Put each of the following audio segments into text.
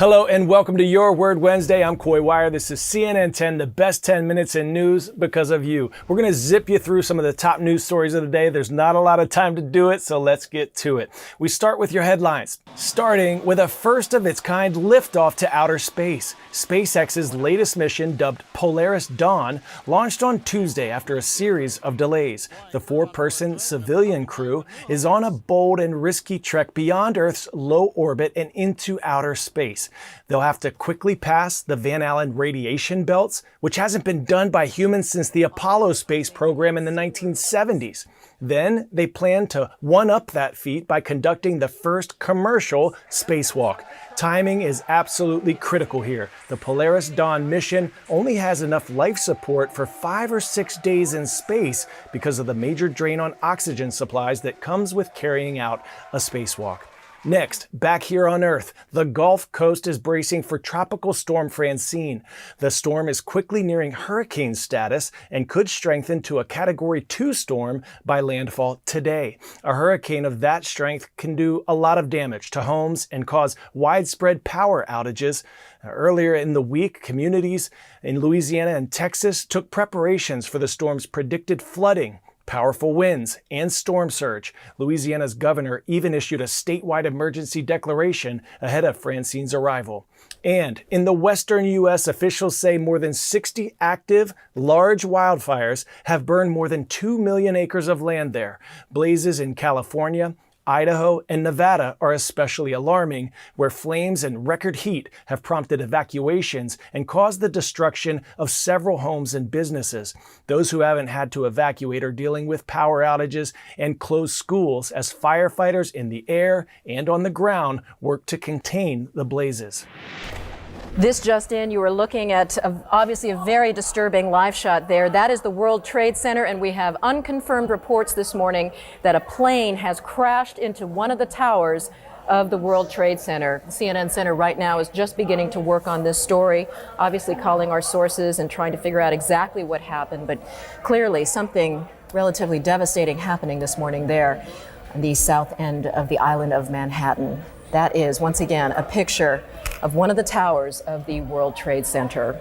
Hello and welcome to Your Word Wednesday. I'm Coy Wire. This is CNN 10, the best 10 minutes in news because of you. We're going to zip you through some of the top news stories of the day. There's not a lot of time to do it, so let's get to it. We start with your headlines, starting with a first of its kind liftoff to outer space. SpaceX's latest mission, dubbed Polaris Dawn, launched on Tuesday after a series of delays. The four-person civilian crew is on a bold and risky trek beyond Earth's low orbit and into outer space. They'll have to quickly pass the Van Allen radiation belts, which hasn't been done by humans since the Apollo space program in the 1970s. Then they plan to one-up that feat by conducting the first commercial spacewalk. Timing is absolutely critical here. The Polaris Dawn mission only has enough life support for 5 or 6 days in space because of the major drain on oxygen supplies that comes with carrying out a spacewalk. Next, back here on Earth, the Gulf Coast is bracing for Tropical Storm Francine. The storm is quickly nearing hurricane status and could strengthen to a Category 2 storm by landfall today. A hurricane of that strength can do a lot of damage to homes and cause widespread power outages. Earlier in the week, communities in Louisiana and Texas took preparations for the storm's predicted flooding, powerful winds, and storm surge. Louisiana's governor even issued a statewide emergency declaration ahead of Francine's arrival. And in the western U.S., officials say more than 60 active, large wildfires have burned more than 2 million acres of land there. Blazes in California, Idaho, and Nevada are especially alarming, where flames and record heat have prompted evacuations and caused the destruction of several homes and businesses. Those who haven't had to evacuate are dealing with power outages and closed schools as firefighters in the air and on the ground work to contain the blazes. This just in, you are looking at obviously a very disturbing live shot there. That is the World Trade Center, and we have unconfirmed reports this morning that a plane has crashed into one of the towers of the World Trade Center. CNN Center right now is just beginning to work on this story, obviously calling our sources and trying to figure out exactly what happened, but clearly something relatively devastating happening this morning there on the south end of the island of Manhattan. That is, once again, a picture of one of the towers of the World Trade Center.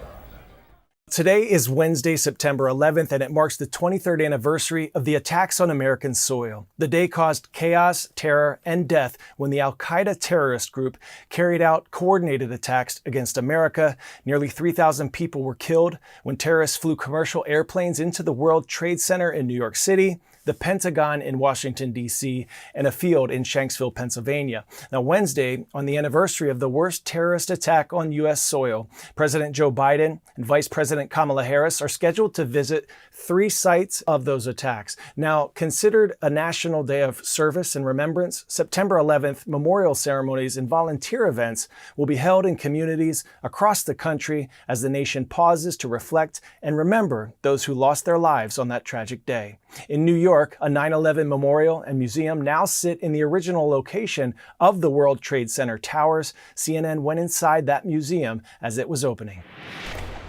Today is Wednesday, September 11th, and it marks the 23rd anniversary of the attacks on American soil. The day caused chaos, terror, and death when the Al-Qaeda terrorist group carried out coordinated attacks against America. Nearly 3,000 people were killed when terrorists flew commercial airplanes into the World Trade Center in New York City, the Pentagon in Washington, D.C., and a field in Shanksville, Pennsylvania. Now, Wednesday, on the anniversary of the worst terrorist attack on U.S. soil, President Joe Biden and Vice President Kamala Harris are scheduled to visit 3 sites of those attacks. Now, considered a national day of service and remembrance, September 11th, memorial ceremonies and volunteer events will be held in communities across the country as the nation pauses to reflect and remember those who lost their lives on that tragic day. In New York, a 9/11 memorial and museum now sit in the original location of the World Trade Center towers. CNN went inside that museum as it was opening.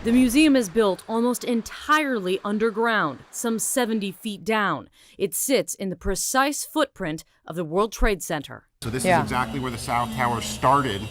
The museum is built almost entirely underground, some 70 feet down. It sits in the precise footprint of the World Trade Center. So this is exactly where the South Tower started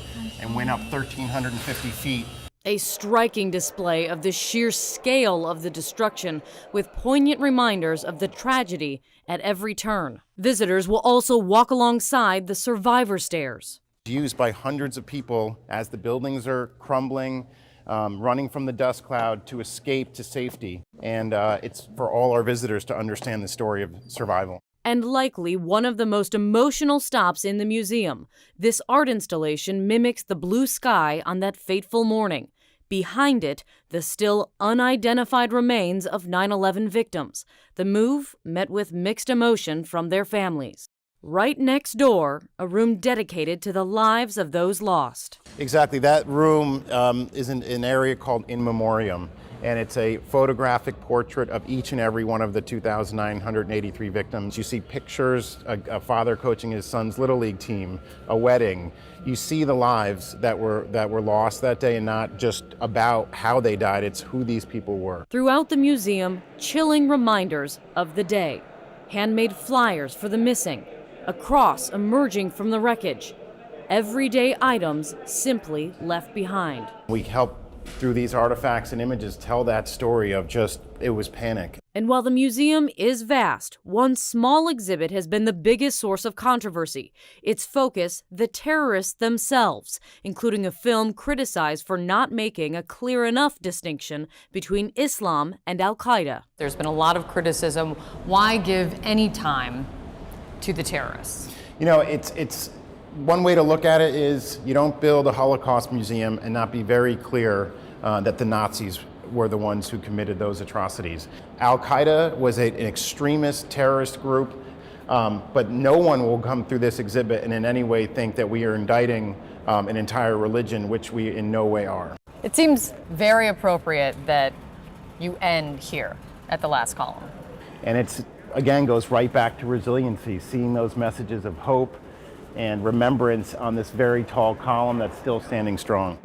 and went up 1,350 feet. A striking display of the sheer scale of the destruction, with poignant reminders of the tragedy at every turn. Visitors will also walk alongside the survivor stairs. Used by hundreds of people as the buildings are crumbling, running from the dust cloud to escape to safety. And it's for all our visitors to understand the story of survival. And likely one of the most emotional stops in the museum. This art installation mimics the blue sky on that fateful morning. Behind it, the still unidentified remains of 9/11 victims. The move met with mixed emotion from their families. Right next door, a room dedicated to the lives of those lost. Exactly. That room is in an area called In Memoriam, and it's a photographic portrait of each and every one of the 2,983 victims. You see pictures, a father coaching his son's Little League team, a wedding. You see the lives that were lost that day, and not just about how they died, it's who these people were. Throughout the museum, chilling reminders of the day. Handmade flyers for the missing, a cross emerging from the wreckage, everyday items simply left behind. We help through these artifacts and images tell that story of just, it was panic. And while the museum is vast, one small exhibit has been the biggest source of controversy. Its focus, the terrorists themselves, including a film criticized for not making a clear enough distinction between Islam and Al-Qaeda. There's been a lot of criticism. Why give any time to the terrorists? You know, it's one way to look at it is you don't build a Holocaust museum and not be very clear that the Nazis were the ones who committed those atrocities. Al-Qaeda was an extremist terrorist group, but no one will come through this exhibit and in any way think that we are indicting an entire religion, which we in no way are. It seems very appropriate that you end here at the last column. And it's, again, goes right back to resiliency, seeing those messages of hope and remembrance on this very tall column that's still standing strong.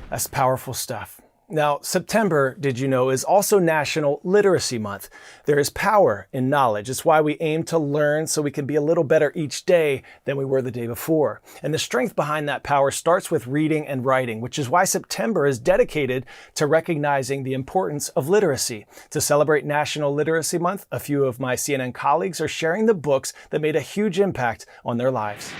That's powerful stuff. Now, September, did you know, is also National Literacy Month. There is power in knowledge. It's why we aim to learn so we can be a little better each day than we were the day before. And the strength behind that power starts with reading and writing, which is why September is dedicated to recognizing the importance of literacy. To celebrate National Literacy Month, a few of my CNN colleagues are sharing the books that made a huge impact on their lives.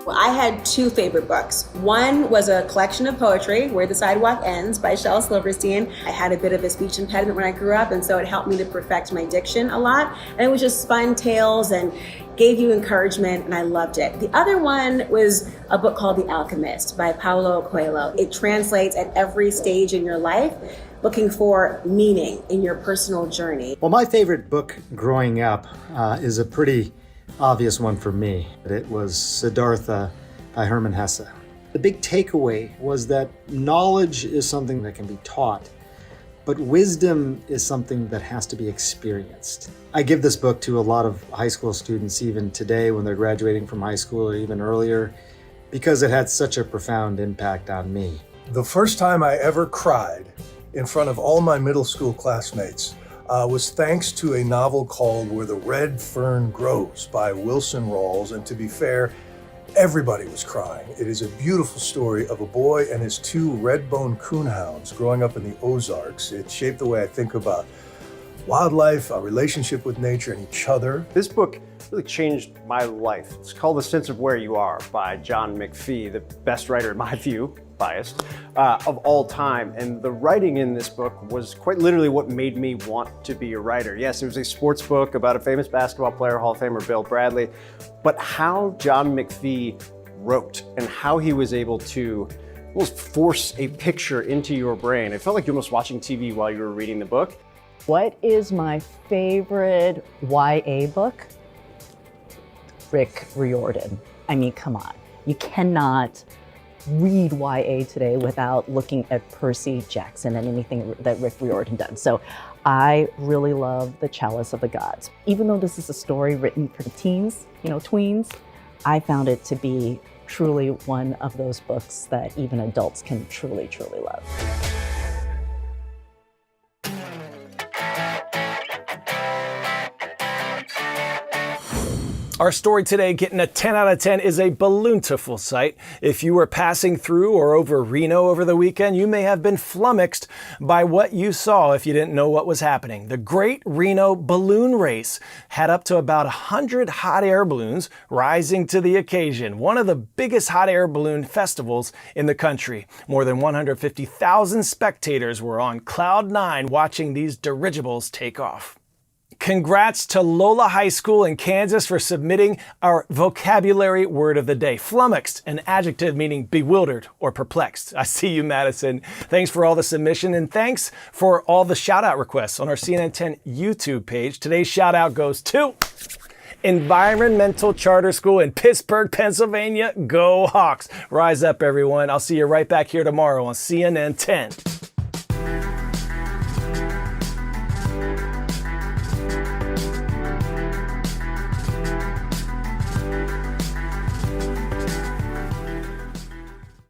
Well, I had two favorite books. One was a collection of poetry, Where the Sidewalk Ends by Shel Silverstein. I had a bit of a speech impediment when I grew up, and so it helped me to perfect my diction a lot. And it was just fun tales and gave you encouragement, and I loved it. The other one was a book called The Alchemist by Paulo Coelho. It translates at every stage in your life, looking for meaning in your personal journey. Well, my favorite book growing up is a pretty obvious one for me. It was Siddhartha by Hermann Hesse. The big takeaway was that knowledge is something that can be taught, but wisdom is something that has to be experienced. I give this book to a lot of high school students even today when they're graduating from high school or even earlier, because it had such a profound impact on me. The first time I ever cried in front of all my middle school classmates was thanks to a novel called Where the Red Fern Grows by Wilson Rawls. And to be fair, everybody was crying. It is a beautiful story of a boy and his two red-boned coonhounds growing up in the Ozarks. It shaped the way I think about wildlife, our relationship with nature and each other. This book really changed my life. It's called The Sense of Where You Are by John McPhee, the best writer in my view, biased, of all time. And the writing in this book was quite literally what made me want to be a writer. Yes, it was a sports book about a famous basketball player, Hall of Famer Bill Bradley, but how John McPhee wrote and how he was able to almost force a picture into your brain. It felt like you're almost watching TV while you were reading the book. What is my favorite YA book? Rick Riordan. I mean, come on. You cannot read YA today without looking at Percy Jackson and anything that Rick Riordan done. So I really love The Chalice of the Gods. Even though this is a story written for the teens, tweens, I found it to be truly one of those books that even adults can truly, truly love. Our story today, getting a 10 out of 10, is a balloontiful sight. If you were passing through or over Reno over the weekend, you may have been flummoxed by what you saw if you didn't know what was happening. The Great Reno Balloon Race had up to about 100 hot air balloons rising to the occasion, one of the biggest hot air balloon festivals in the country. More than 150,000 spectators were on cloud nine watching these dirigibles take off. Congrats to Lola High School in Kansas for submitting our vocabulary word of the day. Flummoxed, an adjective meaning bewildered or perplexed. I see you, Madison. Thanks for all the submission, and thanks for all the shout-out requests on our CNN 10 YouTube page. Today's shout-out goes to Environmental Charter School in Pittsburgh, Pennsylvania. Go Hawks. Rise up, everyone. I'll see you right back here tomorrow on CNN 10.